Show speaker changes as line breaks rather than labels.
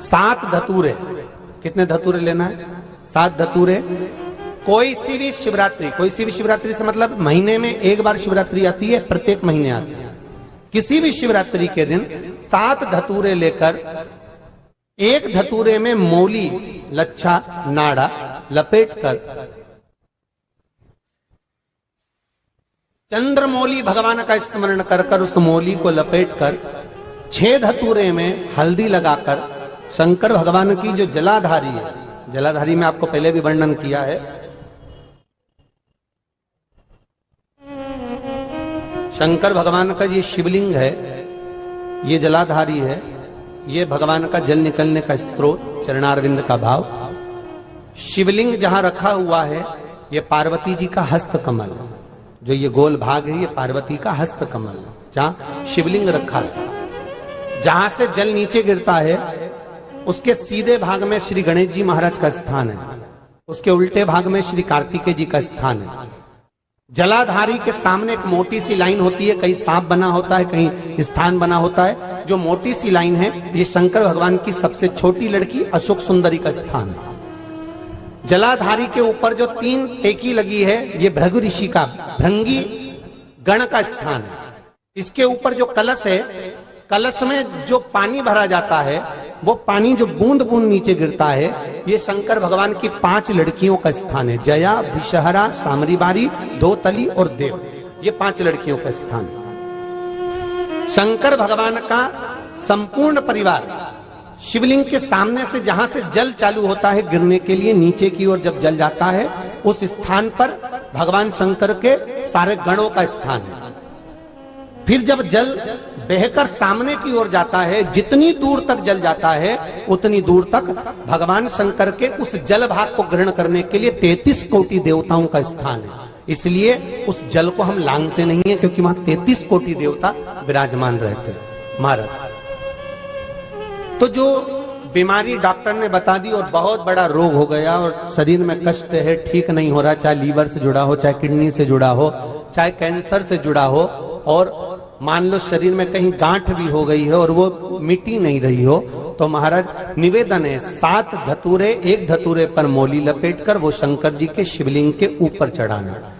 7 धतूरे, कितने धतूरे लेना है? 7 धतूरे। कोई सी भी शिवरात्रि से मतलब महीने में एक बार शिवरात्रि आती है, प्रत्येक महीने आती है। किसी भी शिवरात्रि के दिन 7 धतूरे लेकर एक धतूरे में मौली, लच्छा, नाड़ा लपेटकर चंद्रमौली भगवान का स्मरण कर उस मौली को लपेटकर 6 धतूरे में हल्दी लगाकर शंकर भगवान की जो जलाधारी है, जलाधारी में आपको पहले भी वर्णन किया है, शंकर भगवान का ये शिवलिंग है, ये जलाधारी है, ये भगवान का जल निकलने का स्रोत, चरणारविंद का भाव। शिवलिंग जहां रखा हुआ है ये पार्वती जी का हस्त कमल, जो ये गोल भाग है ये पार्वती का हस्त कमल, जहां शिवलिंग रखा है। जहां से जल नीचे गिरता है उसके सीधे भाग में श्री गणेश जी महाराज का स्थान है, उसके उल्टे भाग में श्री कार्तिकेय जी का स्थान है। जलाधारी के सामने एक मोटी सी लाइन होती है, कहीं सांप बना होता है, कहीं स्थान बना होता है। जो मोटी सी लाइन है ये शंकर भगवान की सबसे छोटी लड़की अशोक सुंदरी का स्थान है। जलाधारी के ऊपर जो 3 टेकी लगी है ये भृगु ऋषि का, भृंगी गण का स्थान है। इसके ऊपर जो कलश है, कलश में जो पानी भरा जाता है वो पानी जो बूंद बूंद नीचे गिरता है ये शंकर भगवान की 5 लड़कियों का स्थान है। जया, भिषहरा, सामरीबारी, धोतली और देव, ये 5 लड़कियों का स्थान है। शंकर भगवान का संपूर्ण परिवार शिवलिंग के सामने से, जहां से जल चालू होता है गिरने के लिए नीचे की ओर जब जल जाता है, उस स्थान पर भगवान शंकर के सारे गणों का स्थान है। फिर जब जल बहकर सामने की ओर जाता है, जितनी दूर तक जल जाता है उतनी दूर तक भगवान शंकर के उस जल भाग को ग्रहण करने के लिए 33 कोटि देवताओं का स्थान है। इसलिए उस जल को हम लांघते नहीं है, क्योंकि वहां 33 कोटि देवता विराजमान रहते हैं महाराज। तो जो बीमारी डॉक्टर ने बता दी और बहुत बड़ा रोग हो गया और शरीर में कष्ट है, ठीक नहीं हो रहा, चाहे लीवर से जुड़ा हो, चाहे किडनी से जुड़ा हो, चाहे कैंसर से जुड़ा हो, और मान लो शरीर में कहीं गांठ भी हो गई है और वो मिटी नहीं रही हो, तो महाराज निवेदन है 7 धतूरे, एक धतूरे पर मौली लपेटकर वो शंकर जी के शिवलिंग के ऊपर चढ़ाना।